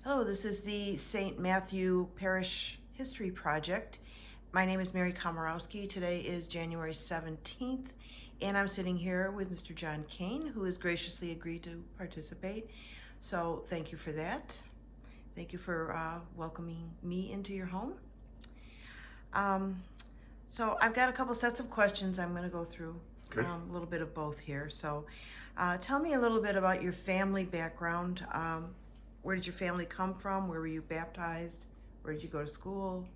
Hello, this is the St. Matthew Parish History Project. My name is Mary Komorowski. Today is January 17th, and I'm sitting here with Mr. John Keane, who has graciously agreed to participate. So thank you for that. Thank you for welcoming me into your home. Um, so I've got a couple sets of questions I'm going to go through, Okay. a little bit of both here. So tell me a little bit about your family background. Where did your family come from? Where were you baptized? Where did you go to school?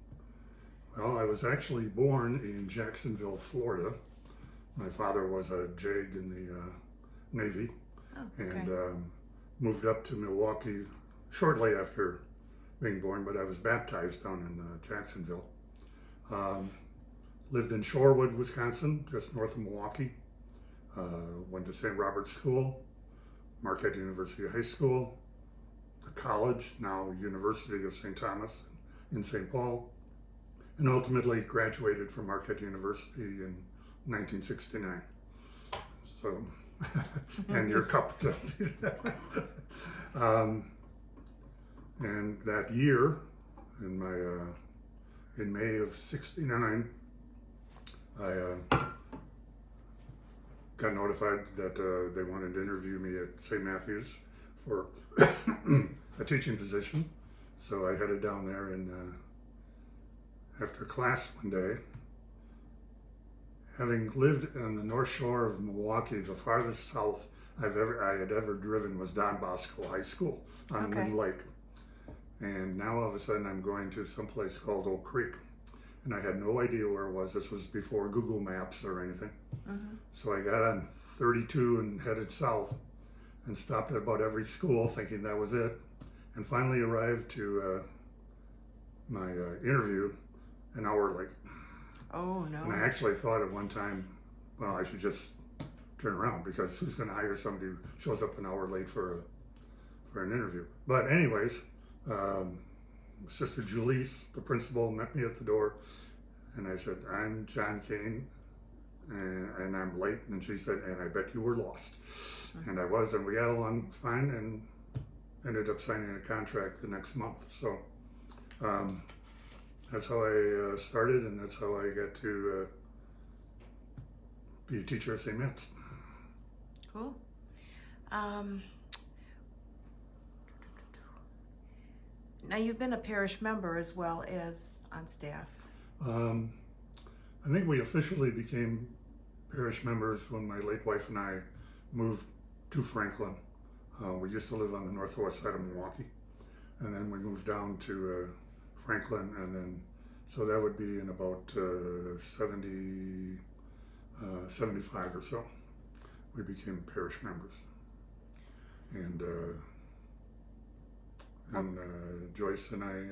Well, I was actually born in Jacksonville, Florida. My father was a JAG in the Navy Oh, okay. and moved up to Milwaukee shortly after being born, but I was baptized down in Jacksonville. Um, Lived in Shorewood, Wisconsin, just north of Milwaukee. Went to St. Robert's School, Marquette University High School, the college, now University of St. Thomas in St. Paul, and ultimately graduated from Marquette University in 1969. So, and your cup tells you that. um, and that year, in my in May of '69, I got notified that they wanted to interview me at St. Matthew's for a teaching position. So I headed down there, and after class one day, having lived on the North Shore of Milwaukee, the farthest south I had ever driven was Don Bosco High School on Okay. Wind Lake. And now all of a sudden I'm going to someplace called Oak Creek. And I had no idea where it was. This was before Google Maps or anything. Mm-hmm. So I got on 32 and headed south and stopped at about every school thinking that was it. And finally arrived to my interview an hour late. Oh, And I no. actually thought at one time, well, I should just turn around because who's going to hire somebody who shows up an hour late for an interview? But anyways, Sister Julie's, the principal, met me at the door, and I said, "I'm John Keane, and I'm late." And she said, "And I bet you were lost." And I was, and we got along fine, and ended up signing a contract the next month. So um, that's how I started, and that's how I got to be a teacher at St. Matt's. Cool. Um, Now you've been a parish member as well as on staff. Um, I think we officially became parish members when my late wife and I moved to Franklin. We used to live on the northwest side of Milwaukee, and then we moved down to Franklin, and then so that would be in about 75 or so. We became parish members, and Oh, Joyce and I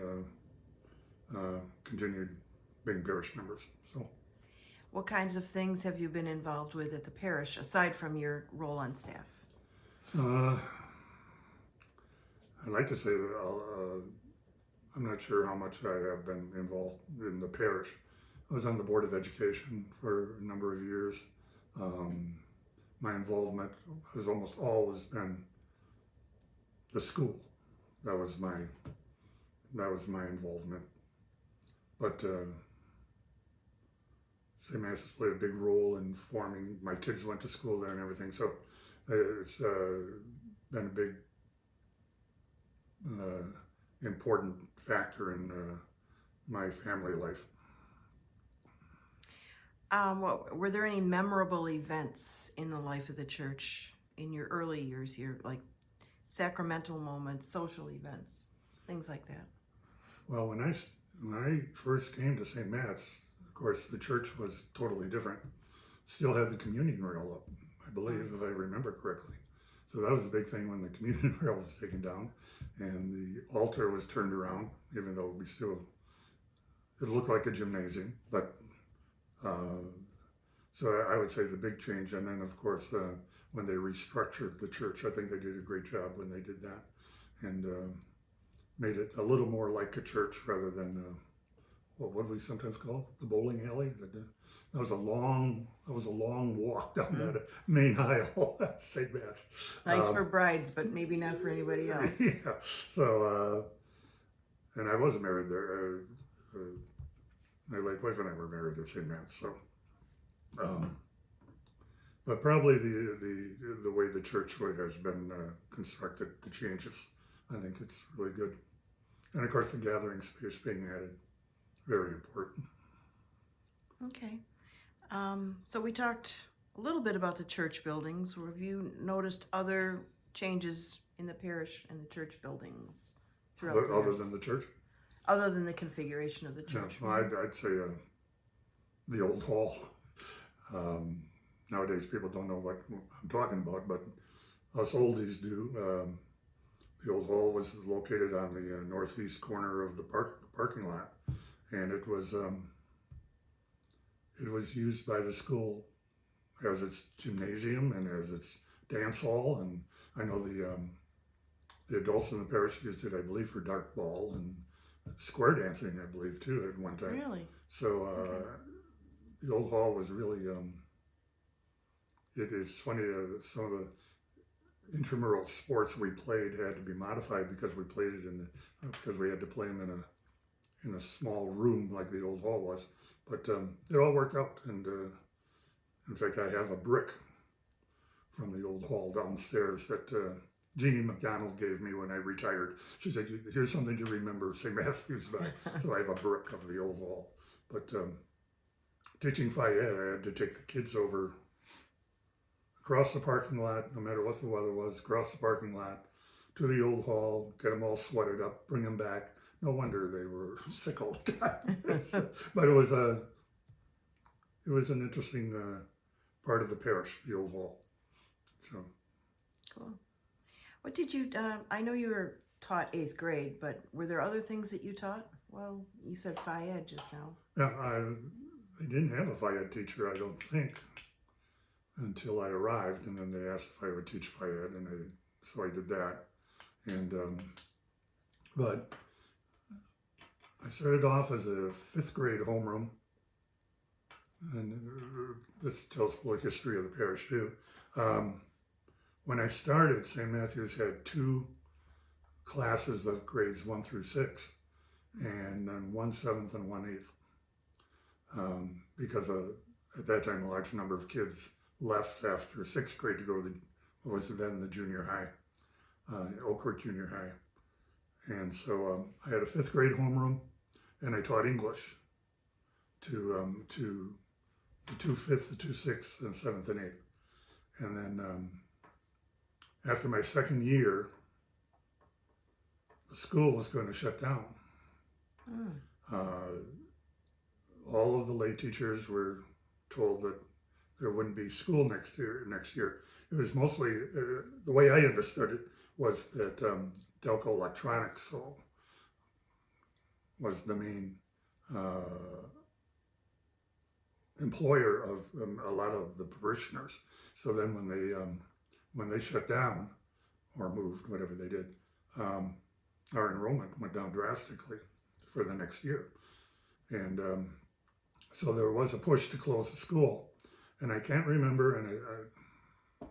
continued being parish members. So what kinds of things have you been involved with at the parish aside from your role on staff? uh, I'd like to say that I'm not sure how much I have been involved in the parish. I was on the Board of Education for a number of years. Um, my involvement has almost always been the school. That was my involvement. But St. Matt's has played a big role in forming. My kids went to school there and everything, so it's been a big important factor in my family life. Were there any memorable events in the life of the church in your early years here, like sacramental moments, social events, things like that? Well, when I first came to St. Matt's, of course, the church was totally different. Still had the communion rail up, I believe, if I remember correctly. So that was a big thing when the communion rail was taken down, and the altar was turned around. Even though it looked like a gymnasium, but so I would say the big change. And then, of course, when they restructured the church, I think they did a great job when they did that, and made it a little more like a church rather than what do we sometimes call it? The bowling alley. That was a long walk down that main aisle at St. Matt's. Nice for brides, but maybe not for anybody else. Yeah. So, and I was married there. My late wife and I were married at St. Matt's. So, but probably the way the church has been constructed, the changes, I think it's really good. And of course, the gathering space being added, very important. Okay. So we talked a little bit about the church buildings. Have you noticed other changes in the parish and the church buildings throughout the Other years? than the church? Other than the configuration of the church? Yeah, well, I'd say the old hall. Nowadays, people don't know what I'm talking about, but us oldies do. The old hall was located on the northeast corner of the parking lot, and it was used by the school as its gymnasium and as its dance hall. And I know the adults in the parish used it, I believe, for dart ball and square dancing, I believe, too, at one time. Really? So Okay. the old hall was really. It's funny. Some of the intramural sports we played had to be modified because we played it because we had to play them in a small room like the old hall was. But it all worked out, and in fact, I have a brick from the old hall downstairs that Jeannie McDonald gave me when I retired. She said, "Here's something to remember St. Matthew's by." So I have a brick of the old hall. But teaching Phi Ed, I had to take the kids over across the parking lot, no matter what the weather was, across the parking lot to the old hall, get them all sweated up, bring them back. No wonder they were sick all the time. But it was an interesting part of the parish, the old hall. So Cool. What did you, I know you were taught 8th grade, but were there other things that you taught? Well, you said Phi Ed just now. yeah, I didn't have a Phi Ed teacher, I don't think, until I arrived, and then they asked if I would teach Phi Ed, and so I did that. And but I started off as a 5th grade homeroom, and this tells a little history of the parish too. When I started, St. Matthew's had 2 classes of grades 1 through 6, and then 1 7th and 1 8th, because at that time a large number of kids left after 6th grade to go to what was then the junior high, Oakwood Junior High. And so I had a 5th grade homeroom, and I taught English to the 2 5th, the 2 6th, and 7th and 8th. And then after my 2nd year, the school was going to shut down. All of the lay teachers were told that there wouldn't be school next year. It was mostly, the way I understood it was that Delco Electronics was the main employer of a lot of the parishioners. So then when they shut down or moved, whatever they did, our enrollment went down drastically for the next year. And so there was a push to close the school. And I can't remember, and I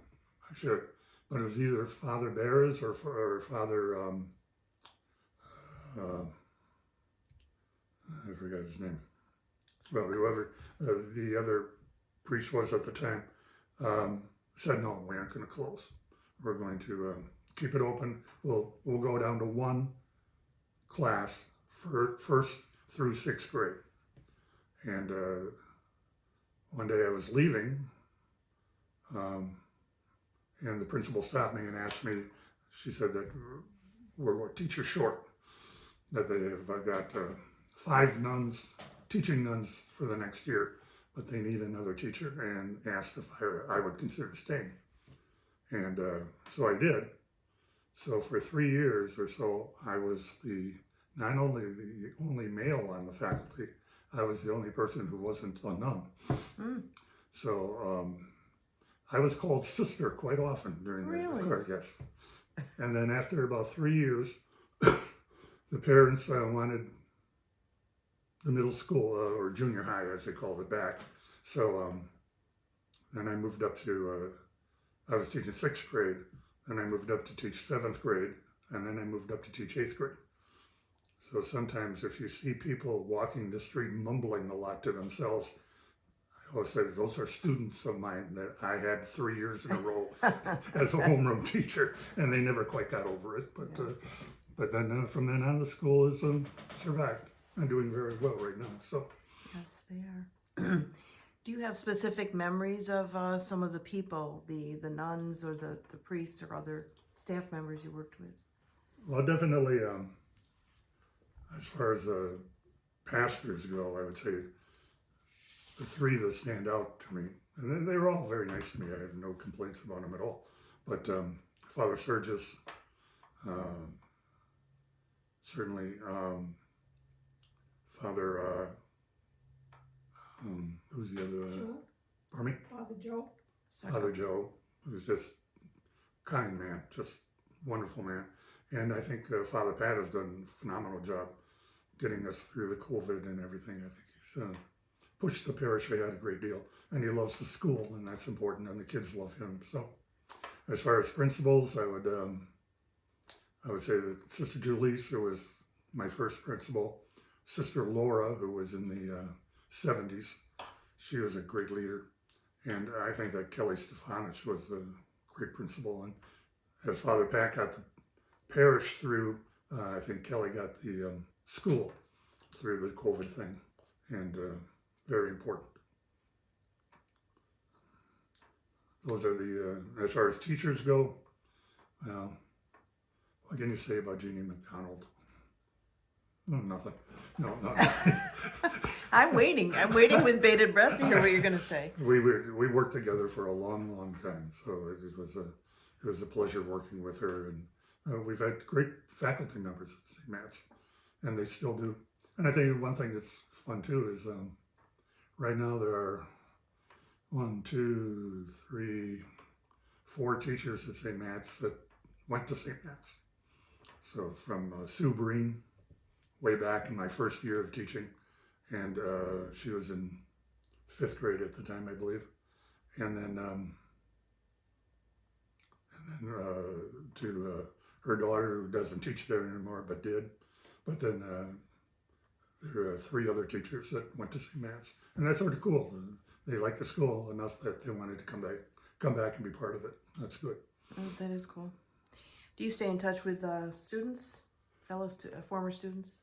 should, but it was either Father Barras or Father, I forgot his name. Well, whoever the other priest was at the time, said, no, we aren't going to close. We're going to keep it open. We'll go down to 1 class for 1st through 6th grade. And one day I was leaving, and the principal stopped me and asked me, she said that we're a teacher short, that they have got 5 nuns, teaching nuns for the next year, but they need another teacher, and asked if I would consider staying. And so I did. So for 3 years or so, I was not only the only male on the faculty, I was the only person who wasn't a nun. So I was called sister quite often during the course, yes. And then after about 3 years, the parents wanted the middle school or junior high, as they called it back. So then I moved up to, I was teaching sixth grade, and I moved up to teach seventh grade, and then I moved up to teach eighth grade. So sometimes if you see people walking the street mumbling a lot to themselves, I always say those are students of mine that I had 3 years in a row as a homeroom teacher, and they never quite got over it. But then from then on, the school has survived. I'm doing very well right now. So Yes, they are. Do you have specific memories of some of the people, the nuns or the priests or other staff members you worked with? well, definitely as far as pastors go, I would say the three that stand out to me, and they were all very nice to me. I have no complaints about them at all. But Father Sergis, certainly Father, who's the other? Joe, Pardon me? Father Joe. Father Joe, who's just kind man, just wonderful man. And I think Father Pat has done a phenomenal job getting us through the COVID and everything. I think he's pushed the parish ahead a great deal. And he loves the school, and that's important, and the kids love him. So as far as principals, I would say that Sister Julisse, who was my first principal, Sister Laura, who was in the 70s, she was a great leader. And I think that Kelly Stefanich was a great principal. And as Father Pat got the parish through, I think Kelly got the school through the COVID thing, and very important. Those are the, as far as teachers go, what can you say about Jeannie McDonald? Oh, nothing. No. I'm waiting with bated breath to hear what you're going to say. We worked together for a long time, so it was a pleasure working with her, and we've had great faculty members at St. Matt's, and they still do. And I think one thing that's fun too is right now there are 1, 2, 3, 4 teachers at St. Matt's that went to St. Matt's. So from Sue Breen, way back in my first year of teaching, and she was in 5th grade at the time, I believe, and then to her daughter, who doesn't teach there anymore but did. But then there are 3 other teachers that went to St. Matt's, and that's sort of cool. They liked the school enough that they wanted to come back and be part of it. That's good. Oh, that is cool. Do you stay in touch with students, former students?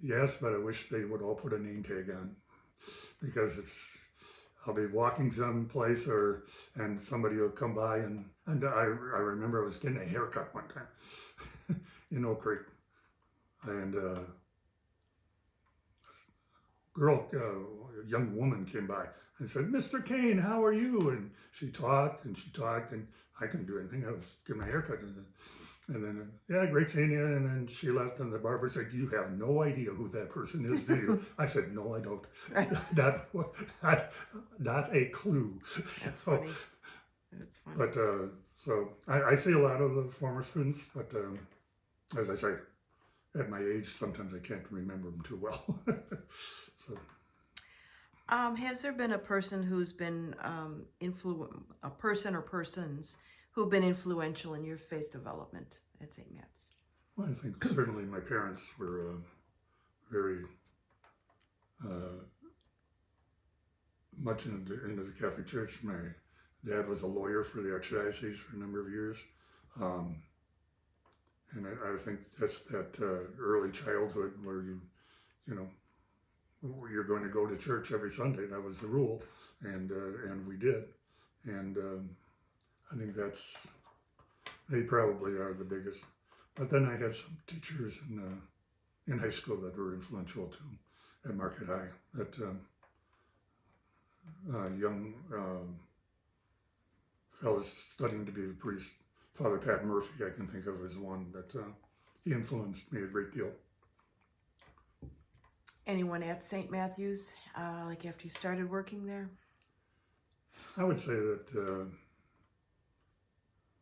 Yes, but I wish they would all put a name tag on, because I'll be walking someplace and somebody will come by, and I remember I was getting a haircut one time in Oak Creek, and a young woman came by and said, "Mr. Keane, how are you?" And she talked, and I couldn't do anything. I was getting my haircut, and then yeah, great seeing you. And then she left, and the barber said, "You have no idea who that person is, do you?" I said, "No, I don't. Not a clue." That's funny. That's funny. But so I see a lot of the former students, but as I say, at my age, sometimes I can't remember them too well. So. Has there been a person who's been a person or persons who've been influential in your faith development at St. Matt's? Well, I think certainly my parents were very much into the Catholic Church. My dad was a lawyer for the Archdiocese for a number of years. And I think that's that early childhood where you're going to go to church every Sunday. That was the rule, and we did. And I think they probably are the biggest. But then I had some teachers in high school that were influential too, at Market High. That young fellows studying to be the priest, Father Pat Murphy, I can think of as one that he influenced me a great deal. Anyone at St. Matthew's, like after you started working there? I would say that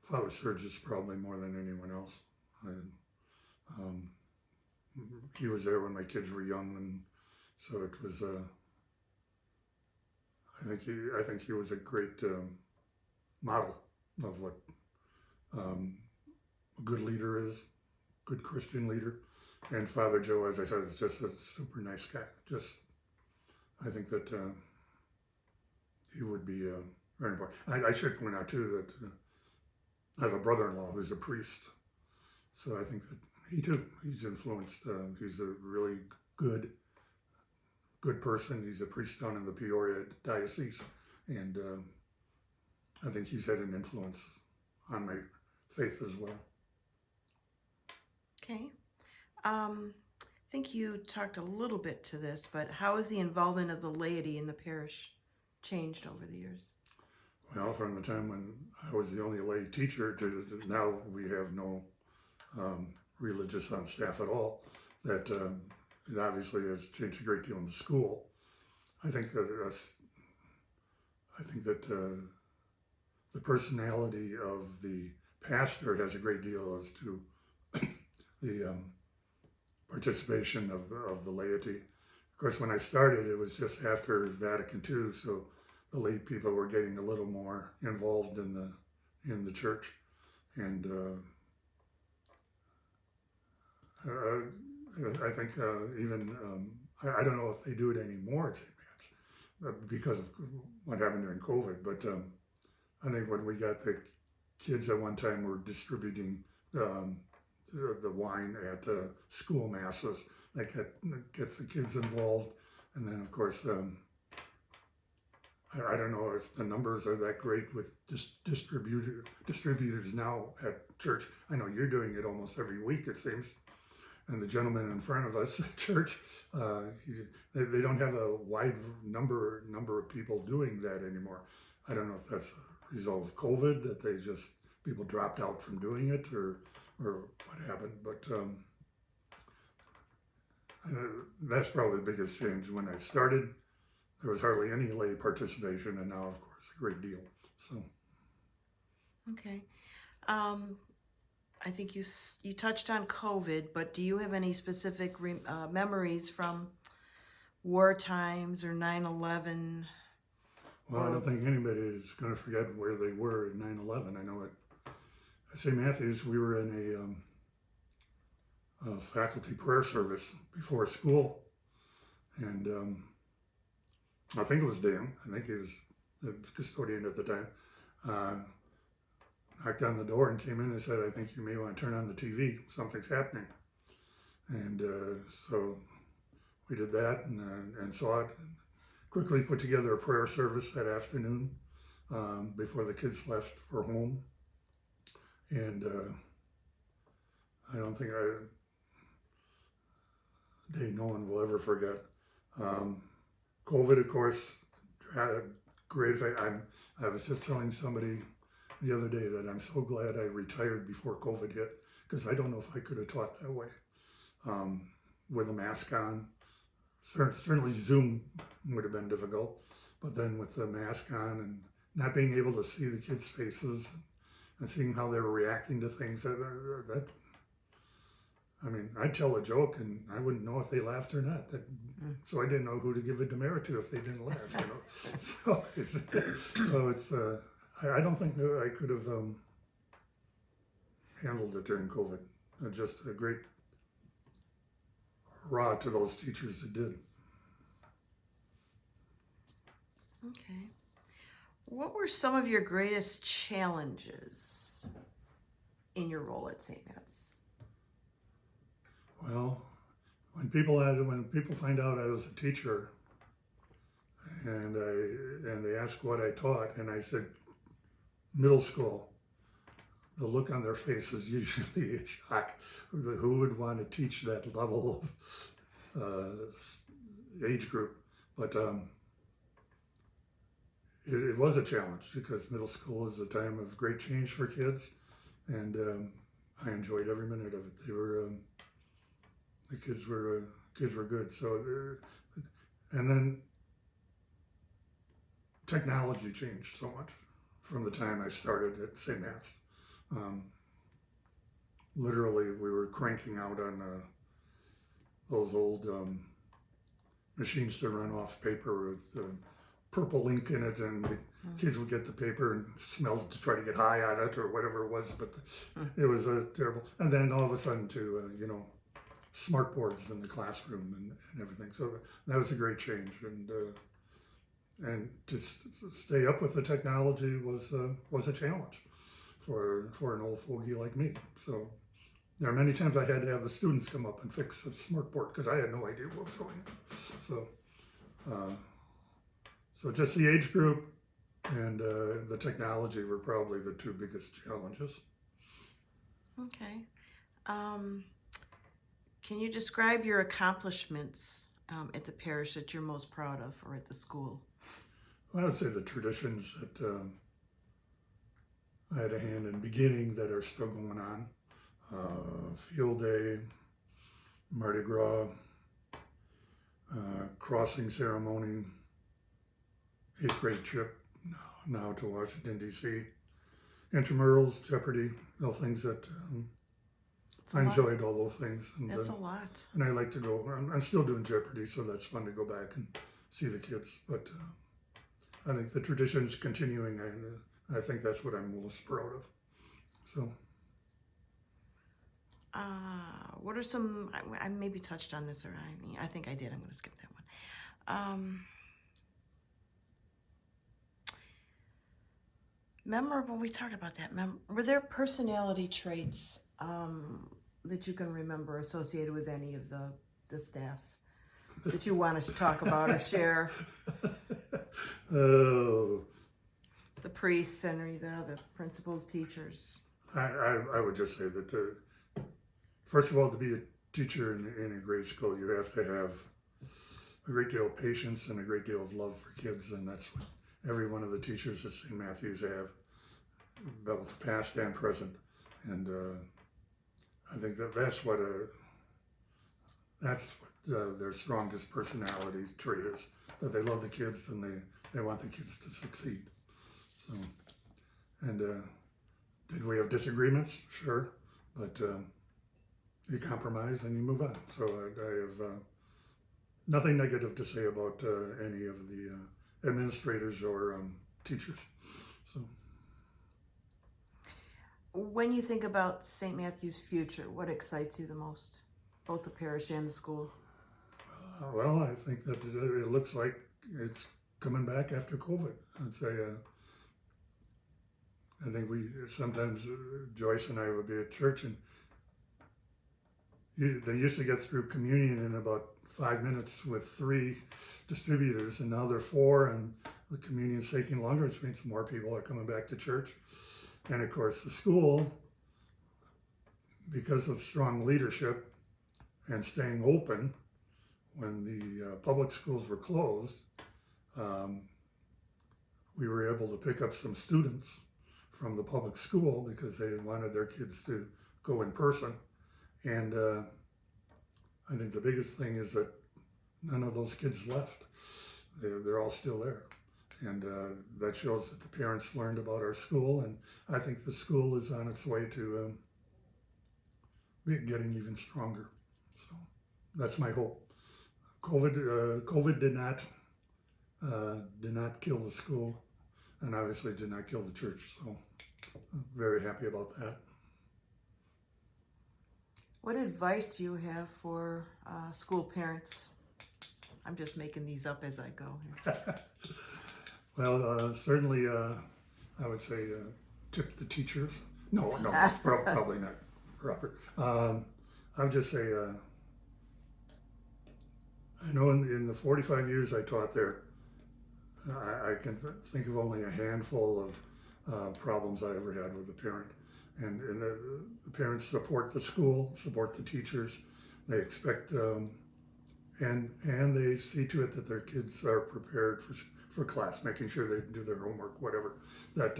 Father Sergis probably more than anyone else. he was there when my kids were young, and so it was. I think he was a great model of what a good leader is, good Christian leader. And Father Joe, as I said, is just a super nice guy. Just, I think that he would be very important. I should point out too that I have a brother-in-law who's a priest, so I think that he's influenced. He's a really good person. He's a priest down in the Peoria diocese, and I think he's had an influence on my faith as well. Okay. I think you talked a little bit to this, but how has the involvement of the laity in the parish changed over the years? Well, from the time when I was the only lay teacher to now we have no religious on staff at all, that it obviously has changed a great deal in the school. I think that the personality of the pastor has a great deal as to the participation of the laity. Of course, when I started, it was just after Vatican II, so the lay people were getting a little more involved in the church, and I think even I don't know if they do it anymore at St. Matt's because of what happened during COVID. But I think when we got the kids at one time were distributing the wine at school masses, that gets the kids involved, and then of course. I don't know if the numbers are that great with distributors now at church. I know you're doing it almost every week, it seems. And the gentleman in front of us at church, they don't have a wide number of people doing that anymore. I don't know if that's a result of COVID, that people dropped out from doing it, or what happened. But that's probably the biggest change. When I started, there was hardly any lay participation, and now, of course, a great deal. So, okay. I think you touched on COVID, but do you have any specific memories from war times or 9/11? Well, I don't think anybody is going to forget where they were at 9/11. I know at St. Matthew's, we were in a faculty prayer service before school, and I think it was Dan. I think he was the custodian at the time. Knocked on the door and came in and said, "I think you may want to turn on the TV. Something's happening." And so we did that and saw it. And quickly put together a prayer service that afternoon before the kids left for home. And I don't think a day no one will ever forget. COVID, of course, had a great effect. I was just telling somebody the other day that I'm so glad I retired before COVID hit, because I don't know if I could have taught that way with a mask on. Certainly Zoom would have been difficult, but then with the mask on and not being able to see the kids' faces and seeing how they were reacting to things, I mean, I'd tell a joke and I wouldn't know if they laughed or not. So I didn't know who to give a demerit to if they didn't laugh. So it's I don't think that I could have handled it during COVID. Just a great hurrah to those teachers that did. Okay. What were some of your greatest challenges in your role at St. Matt's? Well, when people find out I was a teacher, and they ask what I taught, and I said middle school, the look on their face is usually a shock. Who would want to teach that level of age group? But it was a challenge, because middle school is a time of great change for kids, and I enjoyed every minute of it. The kids were good. So, and then technology changed so much from the time I started at St. Matt's. Literally, we were cranking out on those old machines to run off paper with purple ink in it, and the kids would get the paper and smell it to try to get high on it or whatever it was. But it was terrible. And then all of a sudden, to smart boards in the classroom and everything. So that was a great change, and to stay up with the technology was a challenge for an old fogey like me. So there are many times I had to have the students come up and fix the smart board because I had no idea what was going on. So just the age group and the technology were probably the two biggest challenges. Okay. Can you describe your accomplishments at the parish that you're most proud of, or at the school? I would say the traditions that I had a hand in beginning that are still going on. Field Day, Mardi Gras, crossing ceremony, 8th grade trip now to Washington, D.C., intramurals, Jeopardy, all things that I enjoyed all those things. And, that's a lot. And I like to go, I'm still doing Jeopardy, so that's fun to go back and see the kids. But I think the tradition is continuing, and I think that's what I'm most proud of. So. What are some, I maybe touched on this, or I think I did. I'm going to skip that one. Memorable, we talked about that. Were there personality traits that you can remember associated with any of the staff that you wanted to talk about or share? Oh. The priests and the principals, teachers. I would just say that, first of all, to be a teacher in a grade school, you have to have a great deal of patience and a great deal of love for kids, and that's what every one of the teachers at St. Matthew's have, both past and present. And I think that's what their strongest personality trait is, that they love the kids and they want the kids to succeed. So, and did we have disagreements? Sure, but you compromise and you move on. So I have nothing negative to say about any of the administrators or teachers. So, when you think about St. Matthew's future, what excites you the most, both the parish and the school? Well, I think that it looks like it's coming back after COVID. I'd say I think we sometimes, Joyce and I would be at church, and they used to get through communion in about 5 minutes with 3 distributors, and now they're 4, and the communion's taking longer, which means more people are coming back to church. And of course, the school, because of strong leadership and staying open when the public schools were closed, we were able to pick up some students from the public school because they wanted their kids to go in person. And I think the biggest thing is that none of those kids left. They're all still there. And that shows that the parents learned about our school, and I think the school is on its way to getting even stronger. So that's my hope. COVID did not kill the school, and obviously did not kill the church. So I'm very happy about that. What advice do you have for school parents? I'm just making these up as I go here. Well, certainly, I would say tip the teachers. No, it's probably not proper. I would just say, I know in the 45 years I taught there, I can think of only a handful of problems I ever had with a parent. And the parents support the school, support the teachers. They expect, and they see to it that their kids are prepared for class, making sure they do their homework, whatever. That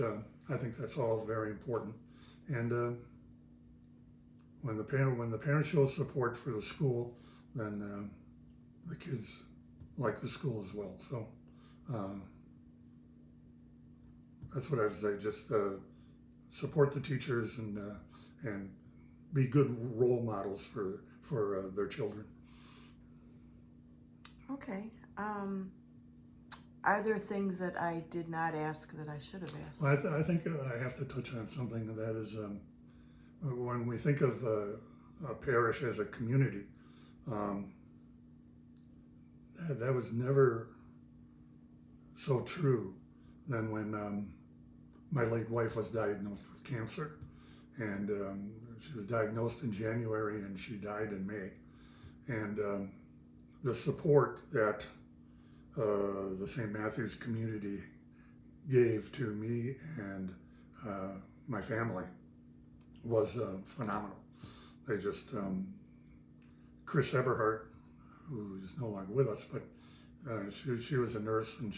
I think that's all very important. And when the parent shows support for the school, then the kids like the school as well. So that's what I would say. Just support the teachers and be good role models for their children. Okay. Are there things that I did not ask that I should have asked? Well, I think I have to touch on something that is when we think of a parish as a community, um, that was never so true than when my late wife was diagnosed with cancer. And she was diagnosed in January and she died in May. And the support that the St. Matthew's community gave to me and my family was phenomenal. They just, Chris Eberhardt, who is no longer with us, but she was a nurse, and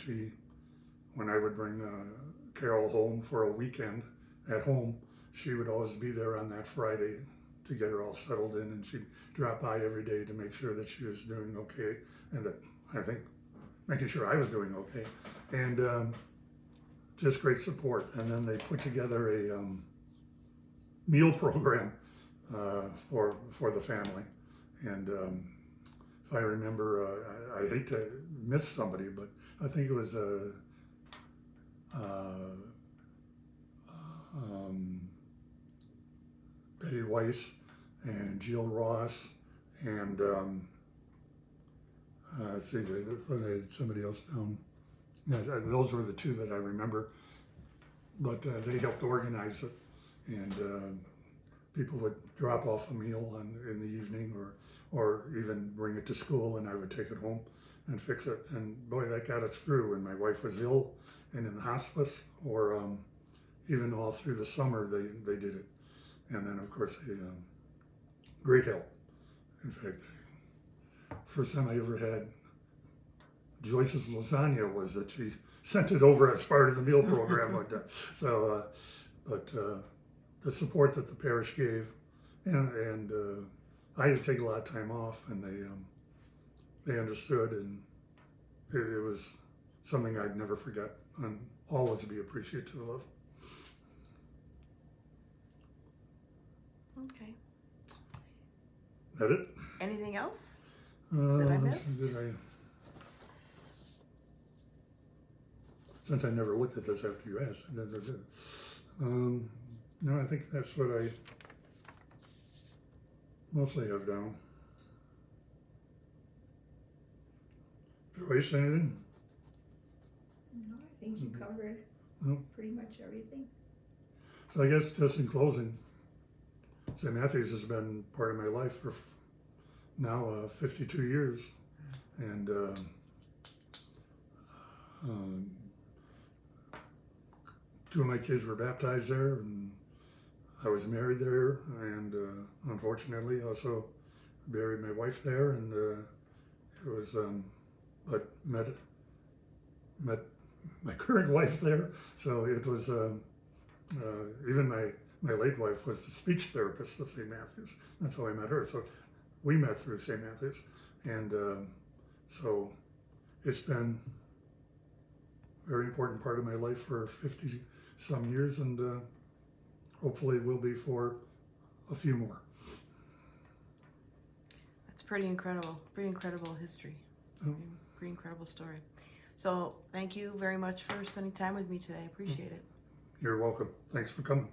when I would bring Carol home for a weekend at home, she would always be there on that Friday to get her all settled in, and she'd drop by every day to make sure that she was doing okay, and that I think making sure I was doing okay, and just great support. And then they put together a meal program for the family, and if I remember, I hate to miss somebody, but I think it was Betty Weiss and Jill Ross, and let's see, they had somebody else down. Yeah, those were the two that I remember, but they helped organize it, and people would drop off a meal in the evening, or even bring it to school, and I would take it home and fix it. And boy, that got us through. And my wife was ill and in the hospice, or even all through the summer, they did it. And then, of course, great help. In fact, first time I ever had Joyce's lasagna was that she sent it over as part of the meal program one time. So, but the support that the parish gave, and I had to take a lot of time off, and they understood, and it was something I'd never forget and always be appreciative of. Okay. That it? Anything else that I missed? Since I never looked at this after you asked, no, I think that's what I mostly have down. Joyce, anything? No, I think you covered No. pretty much everything. So I guess just in closing, St. Matthew's has been part of my life for now 52 years, and two of my kids were baptized there, and I was married there, and unfortunately also buried my wife there, and it was, but met my current wife there, so it was, even my late wife was the speech therapist of St. Matthew's. That's how I met her. So we met through St. Matthew's, and so it's been a very important part of my life for 50 some years, and hopefully will be for a few more. That's pretty incredible history. Oh. Pretty incredible story. So thank you very much for spending time with me today. I appreciate it. You're welcome. Thanks for coming.